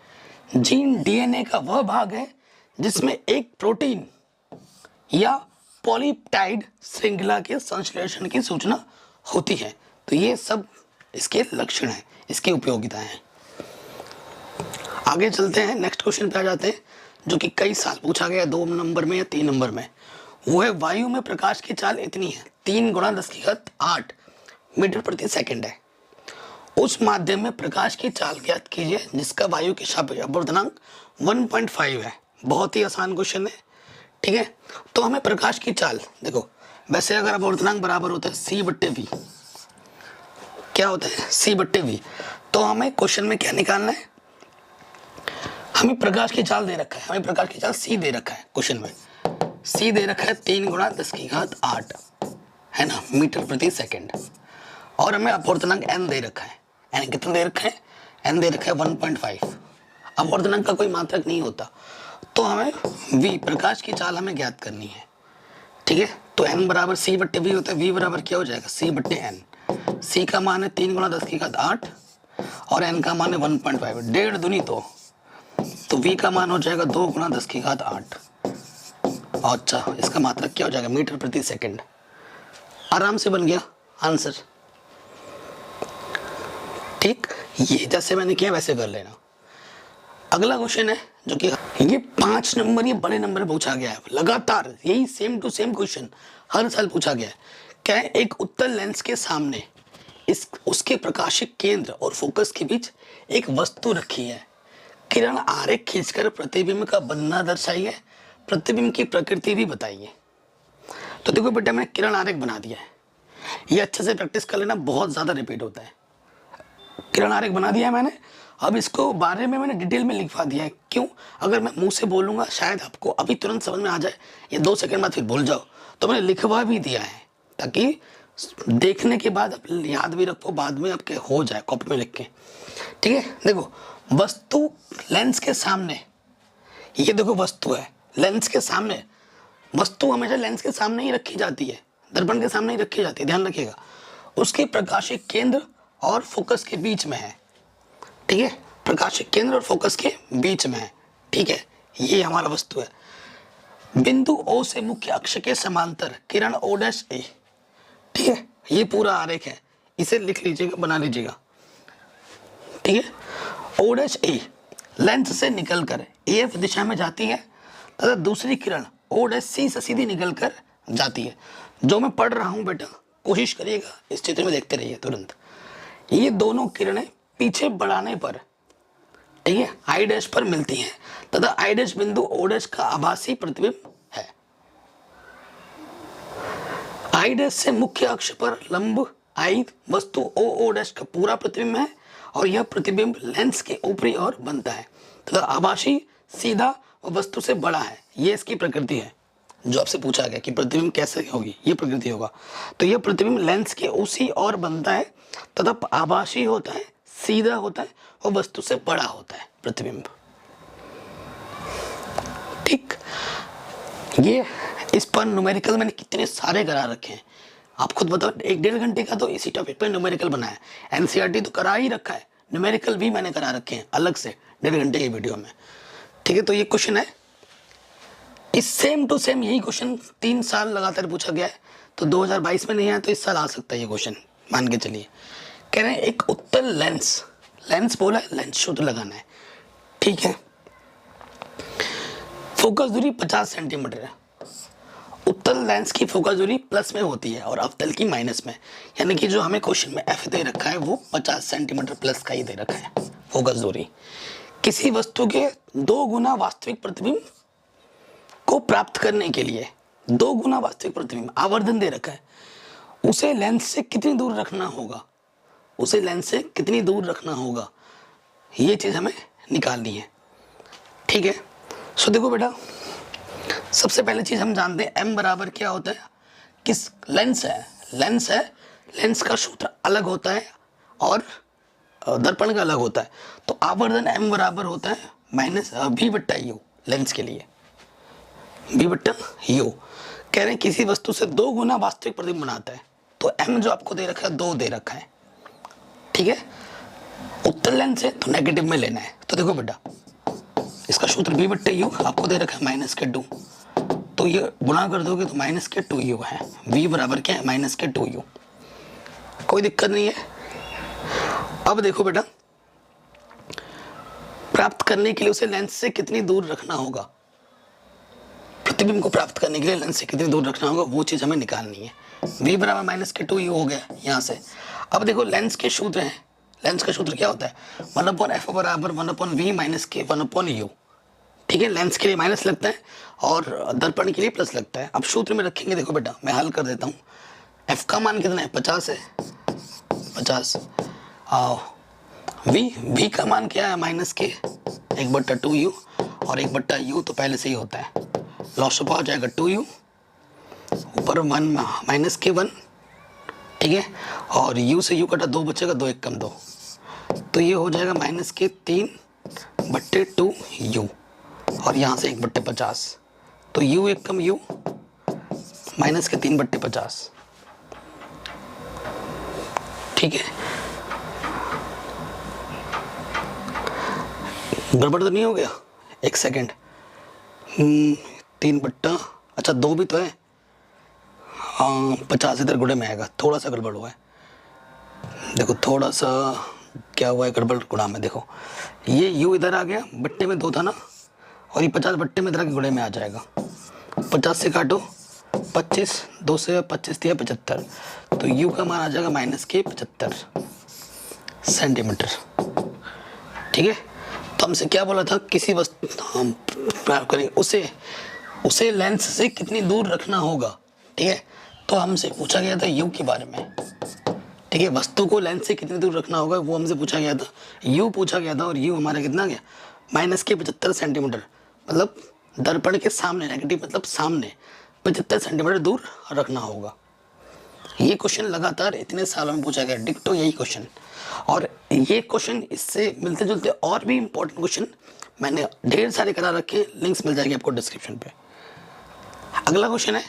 जीन डीएनए का वह भाग है जिसमें एक प्रोटीन या पॉलीपेप्टाइड श्रृंखला के संश्लेषण की सूचना होती है। तो ये सब इसके लक्षण हैं, इसकी उपयोगिता है। आगे चलते हैं, नेक्स्ट क्वेश्चन पे आ जाते हैं, जो कि कई साल पूछा गया 2 नंबर में या 3 नंबर में। वो है, वायु में प्रकाश की चाल इतनी है 3 × 10⁸ मीटर प्रति सेकंड है। उस माध्यम में प्रकाश की चाल ज्ञात कीजिए जिसका वायु के सापेक्ष अपवर्तनांक 1.5 है। बहुत ही आसान क्वेश्चन है, ठीक है। तो हमें प्रकाश की चाल, देखो वैसे अगर अपवर्तनांक बराबर होता है c/v, क्या होता है c/v, तो हमें क्वेश्चन में क्या निकालना है? हमें प्रकाश की चाल दे रखा है, हमें प्रकाश की चाल c दे रखा है, क्वेश्चन में c दे रखा है 3 × 10⁸ है ना, मीटर प्रति सेकंड। और हमें अपवर्तनांक n दे रखा है, n कितना दे रखा है? n दे रखा है 1.5। अपवर्तनांक का कोई मात्रक नहीं होता, तो हमें v प्रकाश की चाल हमें ज्ञात करनी है, ठीक है। तो n बराबर c/v होता है, v बराबर क्या हो जाएगा? c/n। c का मान है 3 × 10⁸ और n का मान है 1.5, 1.5 दूनी 2, तो v का मान हो जाएगा 2 × 10⁸। अच्छा, इसका मात्रक क्या हो जाएगा? मीटर प्रति सेकंड। आराम से बन गया आंसर, ठीक। ये जैसे मैंने किया वैसे कर लेना। अगला क्वेश्चन है जो कि ये 5 नंबर, ये बड़े नंबर पूछा गया है लगातार, यही सेम टू सेम क्वेश्चन हर साल पूछा गया है। क्या है? एक उत्तल लेंस के सामने उसके प्रकाशिक केंद्र और फोकस के बीच एक वस्तु रखी है। किरण आरेख खींचकर प्रतिबिंब का बनना दर्शाइए, प्रतिबिंब की प्रकृति भी बताइए। तो देखो बेटा, मैंने किरण आरेख बना दिया है, ये अच्छे से प्रैक्टिस कर लेना, बहुत ज्यादा रिपीट होता है। किरण आरेख बना दिया है मैंने, अब इसको बारे में मैंने डिटेल में लिखवा दिया है। क्यों? अगर मैं मुंह से बोलूंगा शायद आपको अभी तुरंत समझ में आ जाए, ये 2 सेकंड बाद फिर भूल जाओ, तो मैंने लिखवा भी दिया है ताकि देखने के बाद आप याद भी रखो, बाद में आपके हो जाए कॉपी में लिख के, ठीक है। देखो, वस्तु लेंस के सामने, ये देखो वस्तु है लेंस के सामने। वस्तु हमेशा लेंस के सामने ही रखी जाती है, दर्पण के सामने ही रखी जाती है, ध्यान रखिएगा। उसके प्रकाशिक केंद्र और फोकस के बीच में है, ठीक है। प्रकाशिक केंद्र और फोकस के बीच में है, ठीक है। ये हमारा वस्तु है। बिंदु O से मुख्य अक्ष के समांतर किरण O'(A), ठीक है। ये पूरा आरेख है, इसे लिख लीजिएगा, बना लीजिएगा, ठीक है। O'(A) लेंस से निकलकर AF दिशा में जाती है तथा दूसरी किरण O'(C) से सीधी निकलकर जाती है। जो मैं पढ़ रहा हूं बेटा, कोशिश करिएगा इस चित्र में देखते रहिए तुरंत। ये दोनों किरणें पीछे बढ़ाने पर, ठीक है, I' पर मिलती हैं तथा I' बिंदु O' का आभासी प्रतिबिंब है। I' से मुख्य अक्ष पर लंब I वस्तु O' का पूरा प्रतिबिंब है और यह प्रतिबिंब लेंस के ऊपरी ओर बनता है तथा आभासी सीधा वस्तु से बड़ा है। ये इसकी प्रकृति है, जो आपसे पूछा गया कि प्रतिबिंब कैसे होगी, ये प्रकृति होगा। तो यह प्रतिबिंब लेंस के उसी ओर बनता है तथा आभासी होता है, सीधा होता है और वस्तु से बड़ा होता है प्रतिबिंब, ठीक। ये इस पर न्यूमेरिकल मैंने कितने सारे करा रखे हैं, आप खुद बताओ। 1-1.5 घंटे का तो इसी टॉपिक पे न्यूमेरिकल बनाया है। एनसीईआरटी तो करा ही रखा है, न्यूमेरिकल भी मैंने करा रखे हैं अलग से 1.5 घंटे की वीडियो में, ठीक है। तो ये क्वेश्चन है, इस सेम टू सेम यही क्वेश्चन 3 साल लगातार पूछा गया है। तो 2022 में नहीं आया तो इस साल आ सकता है ये क्वेश्चन, मान के चलिए। कह रहे हैं एक उत्तल लेंस बोला है, लेंस शुद्ध लगाना है, ठीक है। फोकस दूरी 50 सेंटीमीटर है। उत्तल लेंस की फोकस दूरी प्लस में होती है और अवतल की माइनस में, यानी कि जो हमें क्वेश्चन में एफ दे रखा है वो 50 सेंटीमीटर प्लस का ही दे रखा है फोकस दूरी। किसी वस्तु के 2 गुना वास्तविक प्रतिबिंब को प्राप्त करने के लिए 2 गुना वास्तविक प्रतिबिंब आवर्धन दे रखा है, उसे लेंस से कितनी दूर रखना होगा, उसे लेंस से कितनी दूर रखना होगा, ये चीज़ हमें निकालनी है। ठीक है, सो देखो बेटा, सबसे पहले चीज़ हम जानते हैं एम बराबर क्या होता है, किस लेंस है, लेंस का सूत्र अलग होता है और दर्पण का अलग होता है। तो आवर्धन एम बराबर होता है माइनस वी बट्टा यू, लेंस के लिए वी बट्टा यू। कह रहे हैं किसी वस्तु से 2 गुना वास्तविक प्रतिबिंब बनाता है, तो एम जो आपको दे रखा है 2 दे रखा है। ठीक है, उत्तल लेंस है तो नेगेटिव में लेना है। तो देखो बेटा, इसका सूत्र वी बट्टे यू आपको दे रखा है माइनस के 2, तो ये गुणा कर दोगे तो माइनस के 2 यू है। वी बराबर क्या है, माइनस के 2 यू। कोई दिक्कत नहीं है। अब देखो बेटा, प्राप्त करने के लिए उसे लेंस से कितनी दूर रखना होगा, प्रतिबिंब को प्राप्त करने के लिए लेंस से कितनी दूर रखना होगा, वो चीज़ हमें निकालनी है। वी बराबर माइनस के 2 यू हो गया यहाँ से। अब देखो लेंस के सूत्र हैं, लेंस का सूत्र क्या होता है, 1/f बराबर 1/v माइनस के 1/u। ठीक है, लेंस के लिए माइनस लगता है और दर्पण के लिए प्लस लगता है। अब सूत्र में रखेंगे, देखो बेटा मैं हल कर देता हूँ। f का मान कितना है, 50 है, 50। v का मान क्या है, माइनस के 1/2u और 1/u तो पहले से ही होता है, लॉस ऑफ हो जाएगा 2u, ऊपर 1 माइनस के 1। ठीक है, और u से u कटा 2 बचेगा, 2 1 कम 2, तो ये हो जाएगा माइनस के 3/2u और यहाँ से 1/50, तो u 1 कम u माइनस के 3/50। ठीक है, गड़बड़ तो नहीं हो गया, 1 सेकेंड। 2 भी तो है, 50 इधर गुणे में आएगा, थोड़ा सा गड़बड़ हुआ है। देखो थोड़ा सा क्या हुआ है गड़बड़ गुणा में, देखो ये u इधर आ गया, बट्टे में 2 था ना, और ये 50 बट्टे में इधर आके गुणे में आ जाएगा। 50 से काटो 25, 2 से 25 दिया 75, तो u का मान आ जाएगा माइनस के 75 सेंटीमीटर। ठीक है, तो हमसे क्या बोला था, किसी वस्तु हम प्राप्त करेंगे उसे लेंस से कितनी दूर रखना होगा। ठीक है, तो हमसे पूछा गया था u के बारे में। ठीक है, वस्तु को लेंस से कितनी दूर रखना होगा वो हमसे पूछा गया था, u पूछा गया था, और u हमारा कितना गया, माइनस के 75 सेंटीमीटर, मतलब दर्पण के सामने, नेगेटिव मतलब सामने 75 सेंटीमीटर दूर रखना होगा। ये क्वेश्चन लगातार इतने सालों में पूछा गया, डिक्टो यही क्वेश्चन। और ये क्वेश्चन इससे मिलते जुलते और भी इंपॉर्टेंट क्वेश्चन मैंने ढेर सारे करा रखे, लिंक्स मिल जाएंगे आपको डिस्क्रिप्शन पे। अगला क्वेश्चन है,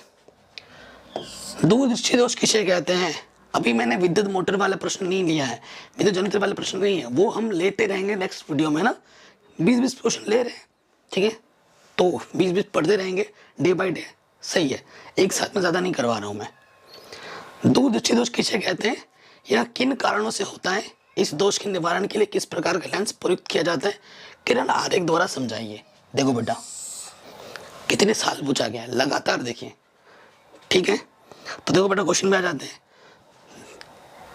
दूरदृष्टि दोष किसे कहते हैं। अभी मैंने विद्युत मोटर वाला प्रश्न नहीं लिया है, विद्युत जनरेटर वाले प्रश्न नहीं है, वो हम लेते रहेंगे नेक्स्ट वीडियो में ना। 20-20 क्वेश्चन ले रहे हैं, ठीक है, तो 20-20 पढ़ते रहेंगे डे बाय डे, सही है, एक साथ में ज़्यादा नहीं करवा रहा हूँ मैं। दूरदृष्टि दोष किसे कहते हैं, यह किन कारणों से होता है, इस दोष के निवारण के लिए किस प्रकार का लेंस प्रयुक्त किया जाता है, किरण आरेख द्वारा समझाइए। देखो बेटा कितने साल पूछा गया है, लगातार देखिए। ठीक है, तो देखो बेटा क्वेश्चन में आ जाते हैं,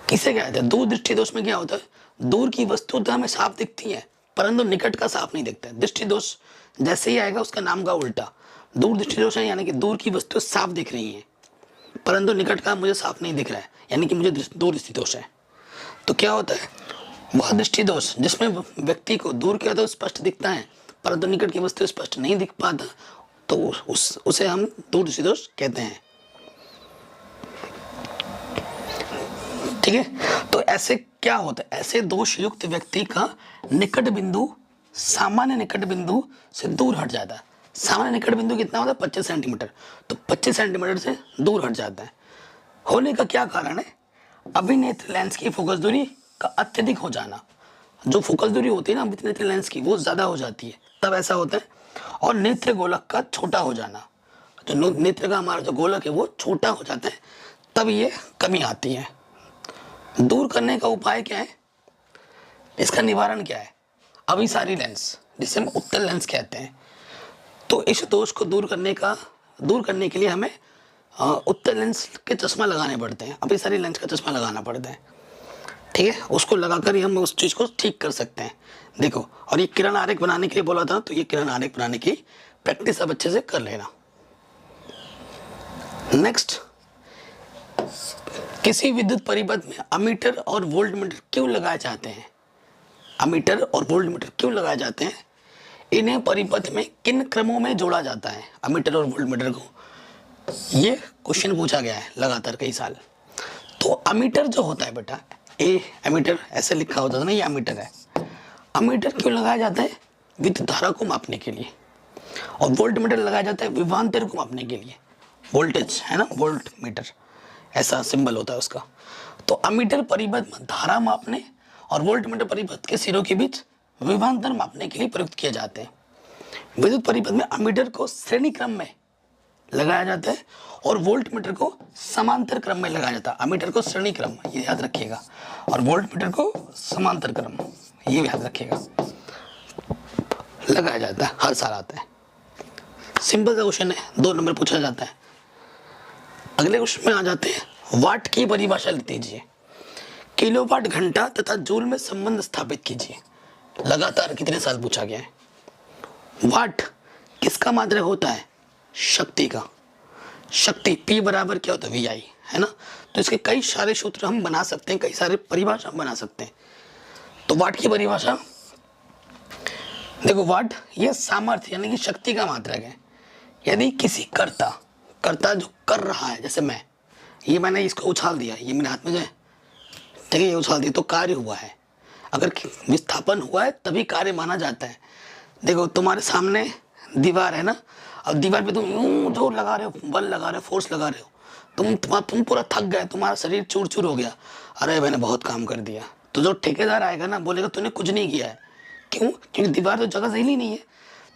किसे कहते हैं दूरदृष्टि दोष में क्या होता है, दूर की वस्तु तो हमें साफ दिखती है परंतु निकट का साफ नहीं दिखता है। दृष्टि दोष जैसे ही आएगा उसका नाम का उल्टा, दूरदृष्टि दोष है यानी कि दूर की वस्तु साफ दिख रही है परंतु निकट का मुझे साफ नहीं दिख रहा है, यानी कि मुझे दूरदृष्टि दोष है। तो क्या होता है, वह दृष्टि दोष जिसमें व्यक्ति को दूर की वस्तु स्पष्ट दिखता है परंतु निकट की वस्तु स्पष्ट नहीं दिख पाता, तो उसे हम दूरदृष्टि दोष कहते हैं। ठीक है, तो ऐसे क्या होता है, ऐसे दोष युक्त व्यक्ति का निकट बिंदु सामान्य निकट बिंदु से दूर हट जाता है। सामान्य निकट बिंदु कितना होता है, 25 सेंटीमीटर, तो 25 सेंटीमीटर से दूर हट जाता है। होने का क्या कारण है, अभिनेत्र लेंस की फोकस दूरी का अत्यधिक हो जाना। जो फोकस दूरी होती है ना अभिनेत्र लेंस की, वो ज्यादा हो जाती है, तब ऐसा होता है। और नेत्र गोलक का छोटा हो जाना, जो नेत्र का हमारा जो गोलक है वो छोटा हो जाता है, तब ये कमी आती है। दूर करने का उपाय क्या है, इसका निवारण क्या है, अभिसारी लेंस जिसे हम उत्तल लेंस कहते हैं। तो इस दोष को दूर करने के लिए हमें उत्तल लेंस के चश्मा लगाने पड़ते हैं, अभी सारी लेंस का चश्मा लगाना पड़ता है, ठीक है। उसको लगाकर ही हम उस चीज़ को ठीक कर सकते हैं। देखो, और ये किरण आरेख बनाने के लिए बोला था, तो ये किरण आरेख बनाने की प्रैक्टिस अब अच्छे से कर लेना। नेक्स्ट, किसी विद्युत परिपथ में अमीटर और वोल्टमीटर क्यों लगाए जाते हैं? अमीटर और वोल्टमीटर क्यों लगाए जाते हैं? इन्हें परिपथ में किन क्रमों में जोड़ा जाता है, अमीटर और वोल्टमीटर को? ये क्वेश्चन पूछा गया है लगातार कई साल। तो अमीटर जो होता है बेटा, ए अमीटर ऐसे लिखा होता था ना, ये अमीटर है। अमीटर क्यों लगाया जाता है? विद्युत धारा को मापने के लिए। और वोल्टमीटर लगाया जाता है विभवांतर को मापने के लिए, वोल्टेज है ना, वोल्ट मीटर ऐसा सिंबल होता है उसका। तो अमीटर परिपथ में धारा मापने और वोल्टमीटर परिपथ के सिरों के बीच विभवांतर मापने के लिए प्रयुक्त किए जाते हैं। विद्युत परिपथ में अमीटर को श्रेणी क्रम में लगाया जाता है और वोल्टमीटर को समांतर क्रम में लगाया जाता है। अमीटर को श्रेणी क्रम, ये याद रखिएगा, और वोल्टमीटर को समांतर क्रम, ये याद रखिएगा, लगाया जाता है। हर साल आता है, सिंपल सा क्वेश्चन है, 2 नंबर पूछा जाता है। अगले क्वेश्चन में आ जाते हैं, वाट की परिभाषा लिख दीजिए, किलोवाट घंटा तथा जूल में संबंध स्थापित कीजिए। लगातार कितने साल पूछा गया है। वाट किसका मात्रक होता है? शक्ति का। शक्ति P बराबर क्या होता है? VI, है ना। तो इसके कई सारे सूत्र हम बना सकते हैं, कई सारे परिभाषा हम बना सकते हैं। तो वाट की परिभाषा देखो, वाट ये सामर्थ्य यानी कि शक्ति का मात्रक है। यदि किसी कर्ता जो कर रहा है, जैसे मैंने इसको उछाल दिया, ये मेरे हाथ में जो है, ठीक है, ये उछाल दिया तो कार्य हुआ है। अगर विस्थापन हुआ है तभी कार्य माना जाता है। देखो, तुम्हारे सामने दीवार है ना, अब दीवार पे तुम यूं जोर लगा रहे हो, बल लगा रहे हो, फोर्स लगा रहे हो, तुम पूरा थक गए, तुम्हारा शरीर चूर चूर हो गया, अरे मैंने बहुत काम कर दिया। तो जो ठेकेदार आएगा ना, बोलेगा तूने कुछ नहीं किया है। क्यों? क्योंकि दीवार तो जगह से हिली नहीं है।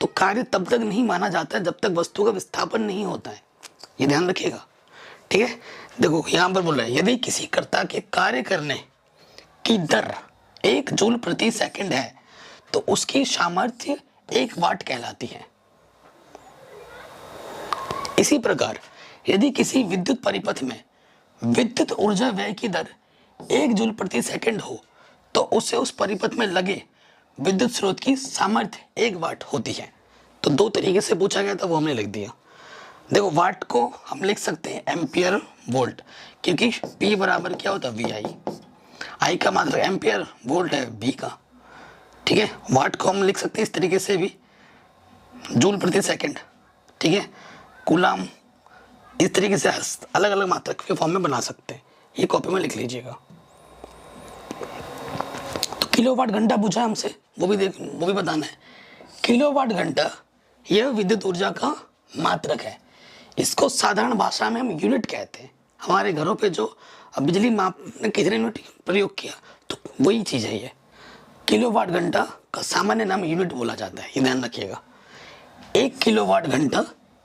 तो कार्य तब तक नहीं माना जाता है जब तक वस्तु का विस्थापन नहीं होता है, ये ध्यान रखिएगा, ठीक है। देखो यहाँ पर बोल रहा है, यदि किसी कर्ता के कार्य करने की दर 1 जूल प्रति सेकंड है तो उसकी सामर्थ्य 1 वाट कहलाती है। इसी प्रकार यदि किसी विद्युत परिपथ में विद्युत ऊर्जा व्यय की दर 1 जूल प्रति सेकंड हो तो उससे उस परिपथ में लगे विद्युत स्रोत की सामर्थ्य 1 वाट होती है। तो 2 तरीके से पूछा गया था, वो हमने लिख दिया। देखो, वाट को हम लिख सकते हैं एम्पियर वोल्ट, क्योंकि P बराबर क्या होता है? VI। I का मात्रक एम्पियर, वोल्ट है B का, ठीक है। वाट को हम लिख सकते हैं इस तरीके से भी, जूल प्रति सेकंड, ठीक है, कूलाम, इस तरीके से अलग अलग मात्रक के फॉर्म में बना सकते हैं। ये कॉपी में लिख लीजिएगा। तो किलोवाट घंटा पूछा है हमसे, वो भी बताना है। किलोवाट घंटा यह विद्युत ऊर्जा का मात्रक है। इसको साधारण भाषा में हम यूनिट कहते हैं। हमारे घरों पे जो बिजली मापने कितने यूनिट प्रयोग किया, तो वही चीज़ है ये। किलोवाट घंटा का सामान्य नाम यूनिट बोला जाता है, ये ध्यान रखिएगा। 1 किलोवाट घंटा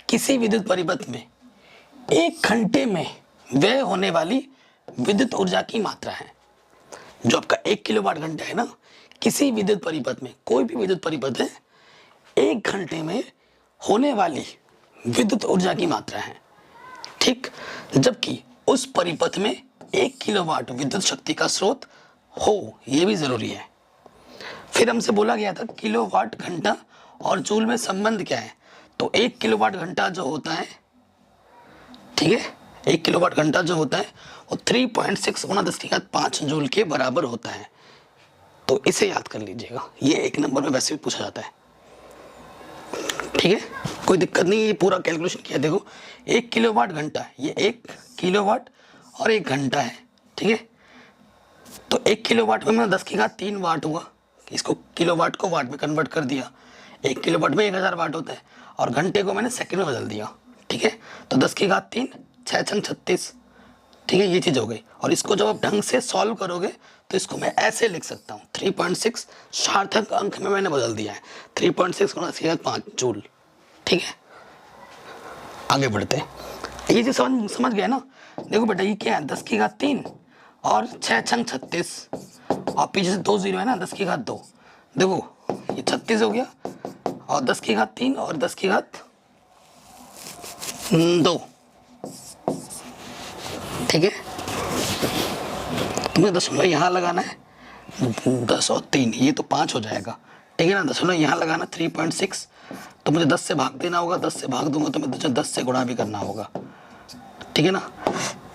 किसी विद्युत परिपथ में 1 घंटे में व्यय होने वाली विद्युत ऊर्जा की मात्रा है। जो आपका 1 किलोवाट घंटा है ना, किसी विद्युत परिपथ में, कोई भी विद्युत परिपथ है, 1 घंटे में होने वाली विद्युत ऊर्जा की मात्रा है, ठीक। जबकि उस परिपथ में 1 किलोवाट विद्युत शक्ति का स्रोत हो, यह भी जरूरी है। फिर हमसे बोला गया था किलोवाट घंटा और जूल में संबंध क्या है। तो 1 किलोवाट घंटा जो होता है, ठीक है, 1 किलोवाट घंटा जो होता है वो 3.6 × 10⁵ जूल के बराबर होता है। तो इसे याद कर लीजिएगा, ये 1 नंबर में वैसे भी पूछा जाता है, ठीक है, कोई दिक्कत नहीं। ये पूरा कैलकुलेशन किया, देखो 1 किलोवाट घंटा, ये 1 किलोवाट और 1 घंटा है, ठीक है। तो 1 किलोवाट में 10⁵ वाट हुआ, इसको किलोवाट को वाट में कन्वर्ट कर दिया। 1 किलोवाट में 1000 वाट होता है, और घंटे को मैंने सेकंड में बदल दिया, ठीक है। तो 10⁵3 6 × 36, ठीक है, ये चीज़ हो गई। और इसको जब आप ढंग से सॉल्व करोगे तो इसको मैं ऐसे लिख सकता हूँ, 3.6 सार्थक अंक में मैंने बदल दिया है, 3.6 × 10⁵5 जूल, ठीक है। आगे बढ़ते हैं, ये चीज़ समझ गया ना। देखो बेटा, ये क्या है? 10⁵3 और 6 × 36, और पीछे से 2 0 है ना, 10⁵2। देखो ये 36 हो गया और 10 की घात 3 और 10 की घात 2। ठीक है, तुम्हें दशमलव यहाँ लगाना है, 10 और 3 ये तो 5 हो जाएगा। ठीक है ना, दशमलव यहाँ लगाना 3.6, तो मुझे 10 से भाग देना होगा, 10 से भाग दूंगा तो मुझे 10 से गुणा भी करना होगा। ठीक है ना,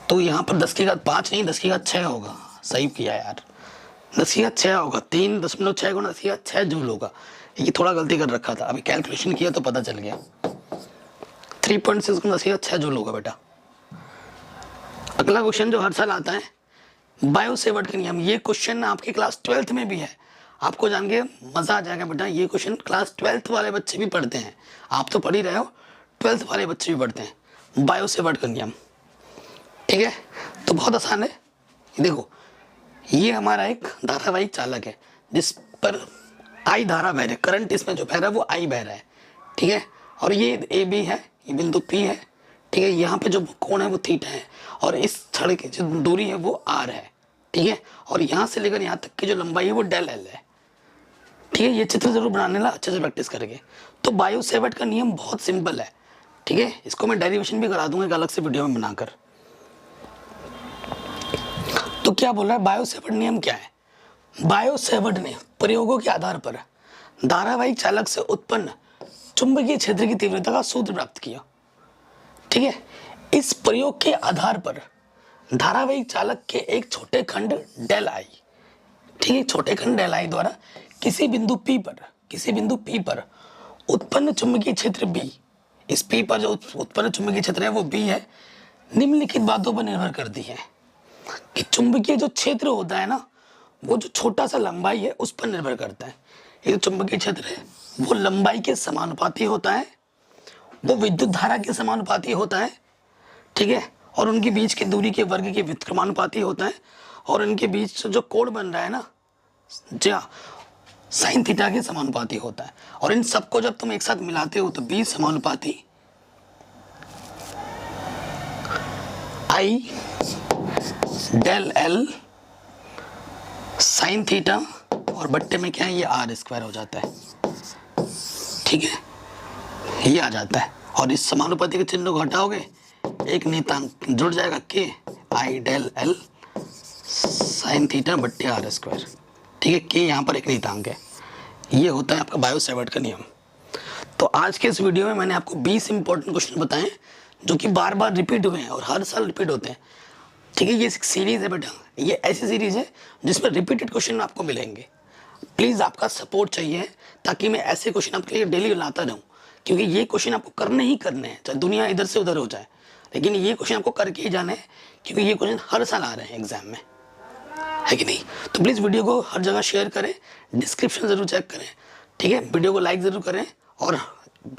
तो यहाँ पर 10 की घात 5 नहीं 10 की घात 6 होगा। सही किया यार, 10 की घात 6 होगा, 3.6 गुणा 10 की घात 6 जूल होगा। ये थोड़ा गलती कर रखा था, अभी कैलकुलेशन किया तो पता चल गया। 3.6 गुणा 10 की घात 6 जूल होगा बेटा। अगला क्वेश्चन जो हर साल आता है, बायो सेवर्ट का नियम। ये क्वेश्चन आपके क्लास 12th में भी है, आपको जान के मजा आ जाएगा बेटा। ये क्वेश्चन क्लास 12th वाले बच्चे भी पढ़ते हैं, आप तो पढ़ ही रहे हो, 12th वाले बच्चे भी पढ़ते हैं बायो सेवर्ट का नियम। ठीक है, तो बहुत आसान है। देखो, ये हमारा एक धारावाहिक चालक है जिस पर आई धारा बह रही है, करंट इसमें जो बह रहा है वो आई बह रहा है। ठीक है, और ये ए बी है, ये बिंदु पी है। ठीक है, यहाँ पे जो कोण है वो थीटा है, और इस छड़ की जो दूरी है वो आर है। ठीक है, और यहाँ से लेकर यहाँ तक की जो लंबाई है वो डेल एल है। ठीक है, ये चित्र जरूर बनाने ला, अच्छे से प्रैक्टिस करके। तो बायो सेवर्ट का नियम बहुत सिंपल है। ठीक है, इसको मैं डेरिवेशन भी करा दूंगा एक अलग से वीडियो में बनाकर। तो क्या बोल रहा है, बायो सेवर्ट नियम क्या है? बायो सेवर्ट ने प्रयोगों के आधार पर धारावाहिक चालक से उत्पन्न चुंबकीय क्षेत्र की तीव्रता का सूत्र प्राप्त किया। ठीक है, इस प्रयोग के आधार पर धारावाहिक चालक के एक छोटे खंड डेल आई, ठीक है, छोटे खंड डेल आई द्वारा किसी बिंदु P पर उत्पन्न चुंबकीय क्षेत्र B, इस P पर जो उत्पन्न चुंबकीय क्षेत्र है वो B है, निम्नलिखित बातों पर निर्भर करती है कि चुंबकीय जो क्षेत्र होता है ना, वो जो छोटा सा लंबाई है उस पर निर्भर करता है। ये जो चुंबकीय क्षेत्र है वो लंबाई के समानुपाती होता है, वो विद्युत धारा के समानुपाती होता है। ठीक है, और उनके बीच की दूरी के वर्ग के व्युत्क्रमानुपाती होता है, और इनके बीच जो कोण बन रहा है ना, क्या साइन थीटा के समानुपाती होता है। और इन सबको जब तुम एक साथ मिलाते हो तो B समानुपाती I del L sine theta, और बट्टे में क्या है, ये आर स्क्वायर हो जाता है। ठीक है, ये आ जाता है, और इस समानुपाती के चिन्ह को हटाओगे, एक नियतांक जुड़ जाएगा के आई डेल एल साइन थीटा बट्टे आर स्क्वायर। ठीक है, के यहाँ पर एक नियतांक है। ये होता है आपका बायो सेवर्ट का नियम। तो आज के इस वीडियो में मैंने आपको 20 इंपॉर्टेंट क्वेश्चन बताए जो कि बार बार रिपीट हुए हैं और हर साल रिपीट होते हैं। ठीक है, ये एक सीरीज है बेटा, ये ऐसी सीरीज है जिसमें रिपीटेड क्वेश्चन आपको मिलेंगे। प्लीज़ आपका सपोर्ट चाहिए ताकि मैं ऐसे क्वेश्चन आपके लिए डेली लाता रहूँ, क्योंकि ये क्वेश्चन आपको करने ही करने हैं, चाहे दुनिया इधर से उधर हो जाए, लेकिन ये क्वेश्चन आपको करके ही जाने हैं, क्योंकि ये क्वेश्चन हर साल आ रहे हैं एग्जाम में, है कि नहीं। तो प्लीज़ वीडियो को हर जगह शेयर करें, डिस्क्रिप्शन ज़रूर चेक करें। ठीक है, वीडियो को लाइक ज़रूर करें, और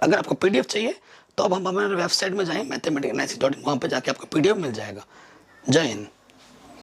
अगर आपको PDF चाहिए तो अब हम हमारे वेबसाइट में जाएँ मैथमेटिक्स.in, वहाँ पर जाके आपको PDF मिल जाएगा। जय हिंद।